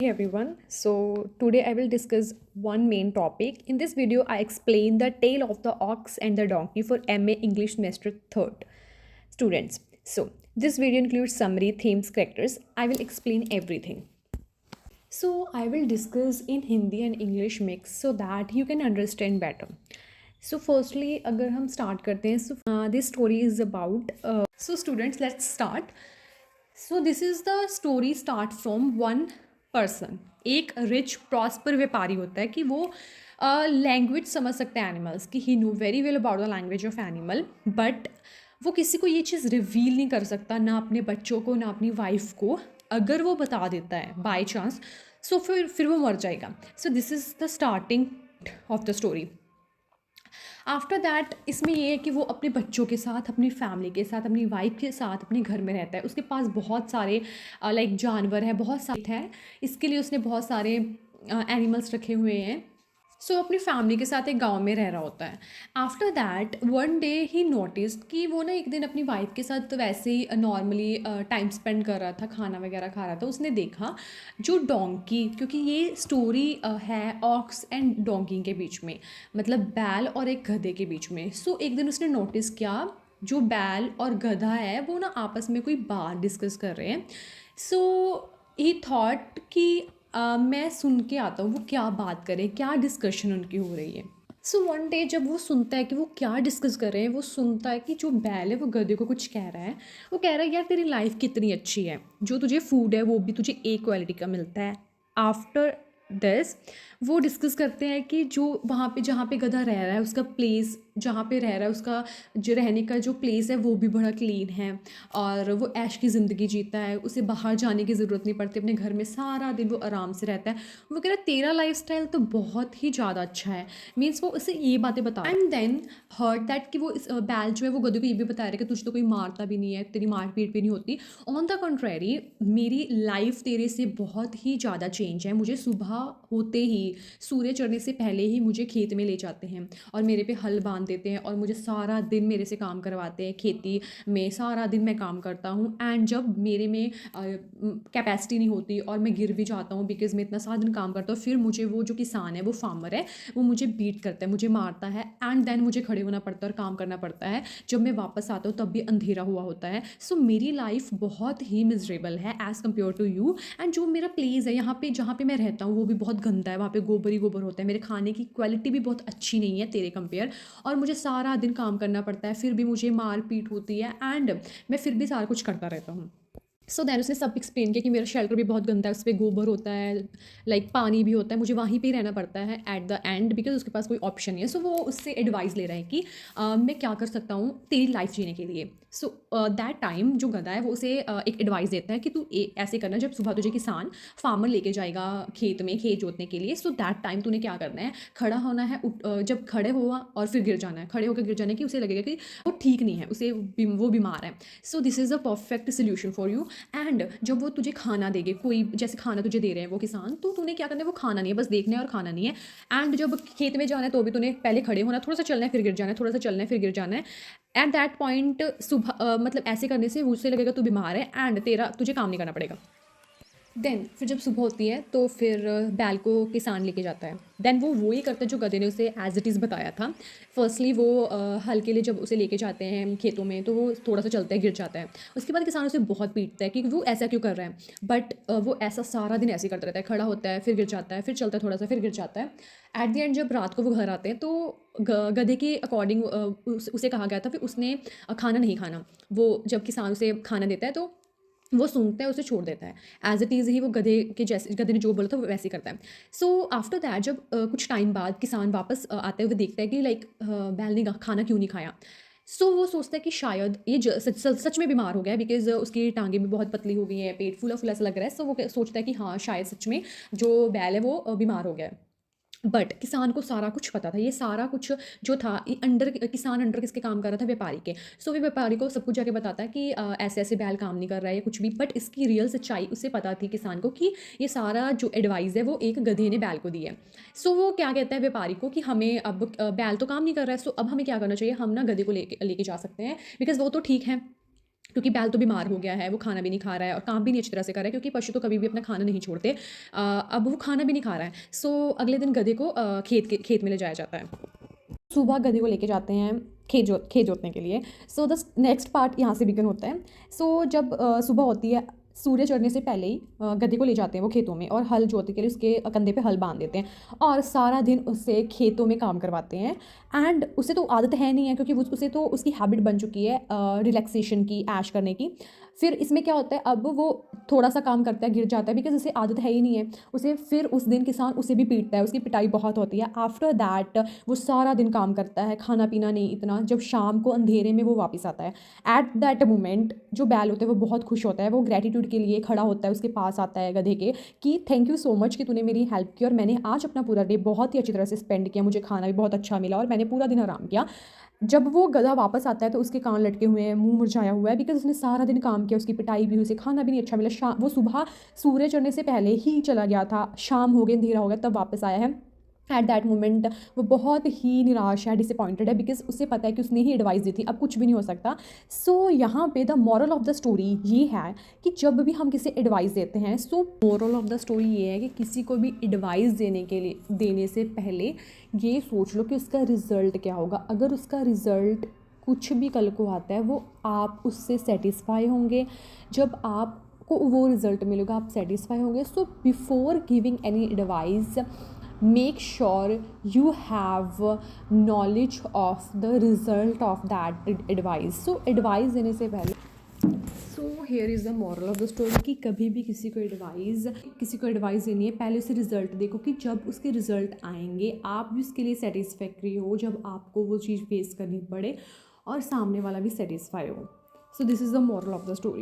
Hey everyone, so today I will discuss one main topic. In this video, I explain the tale of the ox and the donkey for MA English semester 3rd students. So, this video includes summary, themes, characters. I will explain everything. So, I will discuss in Hindi and English mix so that you can understand better. So, firstly, अगर हम start करते हैं, so this story is about. So, students, let's start. So this is the story start from one person. एक rich prosper व्यापारी होता है कि वो लैंग्वेज समझ सकता है एनिमल्स की। He know very well about the language of animal, but वो किसी को ये चीज़ रिवील नहीं कर सकता, ना अपने बच्चों को ना अपनी वाइफ को। अगर वो बता देता है बाई चांस, सो फिर वो मर जाएगा। So this is the starting of the story. After that इसमें ये है कि वो अपने बच्चों के साथ, अपनी फैमिली के साथ, अपनी वाइफ के साथ अपने घर में रहता है। उसके पास बहुत सारे लाइक जानवर है, बहुत सारे है। इसके लिए उसने बहुत सारे एनिमल्स रखे हुए हैं। सो अपनी फैमिली के साथ एक गांव में रह रहा होता है। After that one day he notice कि वो ना एक दिन अपनी वाइफ के साथ वैसे ही नॉर्मली टाइम स्पेंड कर रहा था, खाना वगैरह खा रहा था। उसने देखा जो डोंकी, क्योंकि ये स्टोरी है ऑक्स एंड डोंकी के बीच में, मतलब बैल और एक गधे के बीच में। सो एक दिन उसने नोटिस किया जो बैल और गधा है वो ना आपस में कोई बात डिस्कस कर रहे हैं। सो ही थॉट कि मैं सुन के आता हूँ वो क्या बात करें, क्या डिस्कशन उनकी हो रही है। सो वन डे जब वो सुनता है कि वो क्या डिस्कस कर रहे हैं, वो सुनता है कि जो बैल है वो गधे को कुछ कह रहा है। वो कह रहा है यार तेरी लाइफ कितनी अच्छी है, जो तुझे फूड है वो भी तुझे ए क्वालिटी का मिलता है। आफ्टर दिस वो डिस्कस करते हैं कि जो वहाँ पे जहाँ पे गधा रह रहा है उसका प्लेस, जहाँ पे रह रहा है उसका जो रहने का जो प्लेस है वो भी बड़ा क्लीन है, और वो ऐश की ज़िंदगी जीता है। उसे बाहर जाने की ज़रूरत नहीं पड़ती, अपने घर में सारा दिन वो आराम से रहता है। वो कह रहा है तेरा लाइफस्टाइल तो बहुत ही ज़्यादा अच्छा है। मीन्स वो उसे ये बातें बता, एंड देन हर्ड दैट कि वो इस बैल जो है वो गधे को ये भी बता रहा है कि तुझे तो कोई मारता भी नहीं है, तेरी मारपीट भी नहीं होती। ऑन द कंट्रेरी मेरी लाइफ तेरे से बहुत ही ज़्यादा चेंज है। मुझे सुबह होते ही, सूर्य चढ़ने से पहले ही मुझे खेत में ले जाते हैं और मेरे पे हल बांध देते हैं और मुझे सारा दिन मेरे से काम करवाते हैं। खेती में सारा दिन मैं काम करता हूँ, एंड जब मेरे में कैपेसिटी नहीं होती और मैं गिर भी जाता हूँ बिकॉज मैं इतना सारा दिन काम करता हूँ, फिर मुझे वो जो किसान है, वो फार्मर है, वो मुझे बीट करता है, मुझे मारता है, एंड देन मुझे खड़े होना पड़ता है और काम करना पड़ता है। जब मैं वापस आता हूँ तब भी अंधेरा हुआ होता है। सो मेरी लाइफ बहुत ही मिजरेबल है as compared to you. And जो मेरा प्लेस है यहाँ पे, जहाँ पे मैं रहता हूँ, वो भी बहुत गंदा है। वहाँ पे गोबर ही गोबर होता है। मेरे खाने की क्वालिटी भी बहुत अच्छी नहीं है तेरे कंपेयर, और मुझे सारा दिन काम करना पड़ता है, फिर भी मुझे मार पीट होती है, एंड मैं फिर भी सारा कुछ करता रहता हूँ। सो दैन उसने सब एक्सप्लेन किया कि मेरा शेल्टर भी बहुत गंदा है, उस पर गोबर होता है, लाइक पानी भी होता है, मुझे वहीं पे ही रहना पड़ता है एट द एंड बिकॉज उसके पास कोई ऑप्शन नहीं है। सो वो उससे एडवाइस ले रहा है कि मैं क्या कर सकता हूँ तेरी लाइफ जीने के लिए। सो दैट टाइम जो गधा है वो उसे एक एडवाइस देता है कि तू ऐसे करना, जब सुबह तुझे किसान फार्मर लेके जाएगा खेत में, खेत जोतने के लिए, सो दैट टाइम तूने क्या करना है, खड़ा होना है, जब खड़े हुआ और फिर गिर जाना है, खड़े होकर गिर जाना है कि उसे लगेगा कि वो ठीक नहीं है, उसे वो बीमार है। So this is a perfect solution for you. And जब वो तुझे खाना देंगे, कोई जैसे खाना तुझे दे रहे हैं वो किसान, तो तूने क्या करना है, वो खाना नहीं है, बस देखना है और खाना नहीं है। एंड जब खेत में जाना है तो भी तूने पहले खड़े होना, थोड़ा सा चलना है फिर गिर जाना है, थोड़ा सा चलना है फिर गिर जाना है। एट दैट पॉइंट सुबह मतलब ऐसे करने से उससे लगेगा तू बीमार है एंड तेरा तुझे काम नहीं करना पड़ेगा। देन फिर जब सुबह होती है तो फिर बैल को किसान लेके जाता है। देन वो वही करता है जो गधे ने उसे एज इट इज़ बताया था। फर्स्टली वो हल के लिए जब उसे लेके जाते हैं खेतों में तो वो थोड़ा सा चलता है, गिर जाता है। उसके बाद किसान उसे बहुत पीटता है कि वो ऐसा क्यों कर रहा है, बट वो ऐसा सारा दिन ऐसे ही करता रहता है, खड़ा होता है फिर गिर जाता है, फिर चलता है थोड़ा सा फिर गिर जाता है। एट द एंड जब रात को वो घर आते हैं तो गधे के अकॉर्डिंग उसे कहा गया था फिर उसने खाना नहीं खाना। वो जब किसान उसे खाना देता है तो वो सूंघता है, उसे छोड़ देता है। एज इट इज़ ही वो गधे के जैसे, गधे ने जो बोला था वो वैसे ही करता है। सो आफ्टर दैट जब कुछ टाइम बाद किसान वापस आते हुए देखता है कि लाइक बैल ने खाना क्यों नहीं खाया। सो वो सोचता है कि शायद ये सच में बीमार हो गया है बिकॉज उसकी टांगें भी बहुत पतली हो गई हैं, पेट फूला फूला सा लग रहा है। सो वो सोचता है कि हाँ शायद सच में जो बैल है वो बीमार हो गया है। बट किसान को सारा कुछ पता था, ये सारा कुछ जो था ये अंडर, किसान अंडर किसके काम कर रहा था, व्यापारी के। सो वे व्यापारी को सब कुछ जाके बताता है कि ऐसे ऐसे बैल काम नहीं कर रहा है या कुछ भी। बट इसकी रियल सच्चाई उसे पता थी किसान को कि ये सारा जो एडवाइस है वो एक गधे ने बैल को दी है। सो वो क्या कहता है व्यापारी को कि हमें अब बैल तो काम नहीं कर रहा है, सो अब हमें क्या करना चाहिए, हम ना गधे को लेके लेके जा सकते हैं बिकॉज वो तो ठीक है। क्योंकि बैल तो बीमार हो गया है, वो खाना भी नहीं खा रहा है और काम भी नहीं अच्छी तरह से कर रहा है, क्योंकि पशु तो कभी भी अपना खाना नहीं छोड़ते। अब वो खाना भी नहीं खा रहा है। सो अगले दिन गधे को खेत में ले जाया जाता है। सुबह गधे को लेके जाते हैं खेत जोतने के लिए। सो द नेक्स्ट पार्ट यहाँ से बिगिन होता है। सो जब सुबह होती है, सूर्य चढ़ने से पहले ही गधे को ले जाते हैं वो खेतों में, और हल जोतने के लिए उसके कंधे पे हल बांध देते हैं और सारा दिन उससे खेतों में काम करवाते हैं। एंड उसे तो आदत है नहीं है, क्योंकि उसे तो उसकी हैबिट बन चुकी है रिलैक्सेशन की, ऐश करने की। फिर इसमें क्या होता है, अब वो थोड़ा सा काम करता है, गिर जाता है, बिकॉज उसे आदत है ही नहीं है उसे। फिर उस दिन किसान उसे भी पीटता है, उसकी पिटाई बहुत होती है। आफ्टर दैट वो सारा दिन काम करता है, खाना पीना नहीं इतना। जब शाम को अंधेरे में वो वापस आता है, एट दैट मोमेंट जो बैल होता है वो बहुत खुश होता है। वो ग्रेटिट्यूड के लिए खड़ा होता है, उसके पास आता है गधे के, कि थैंक यू सो मच कि तूने मेरी हेल्प की और मैंने आज अपना पूरा डे बहुत ही अच्छी तरह से स्पेंड किया, मुझे खाना भी बहुत अच्छा मिला और मैंने पूरा दिन आराम किया। जब वो गधा वापस आता है तो उसके कान लटके हुए हैं, मुंह मुरझाया हुआ है, बिकॉज उसने सारा दिन काम किया, उसकी पिटाई भी हुई, उसे खाना भी नहीं अच्छा मिला। शाम वो सुबह सूर्य चढ़ने से पहले ही चला गया था, शाम हो गई, अंधेरा हो गया, तब वापस आया है। एट दैट मोमेंट वो बहुत ही निराश है, डिसअपॉइंटेड है, बिकॉज उसे पता है कि उसने ही एडवाइस दी थी, अब कुछ भी नहीं हो सकता। सो यहाँ पे the moral of the story ये है कि जब भी हम किसी एडवाइस देते हैं, so moral of the story ये है कि किसी को भी एडवाइस देने से पहले ये सोच लो कि उसका रिज़ल्ट क्या होगा। अगर उसका रिज़ल्ट कुछ भी कल को आता है, वो आप उससे सेटिस्फाई होंगे। जब आपको वो रिज़ल्ट मिलेगा, आप सेटिस्फाई होंगे। So before giving any advice, make sure you have knowledge of the result of that advice. So advice देने से पहले, so here is the moral of the story कि कभी भी किसी को एडवाइस देनी है, पहले उसे रिज़ल्ट देखो कि जब उसके रिज़ल्ट आएंगे आप भी उसके लिए सेटिस्फैक्ट्री हो, जब आपको वो चीज़ फेस करनी पड़े और सामने वाला भी सेटिस्फाई हो। So this is the moral of the story.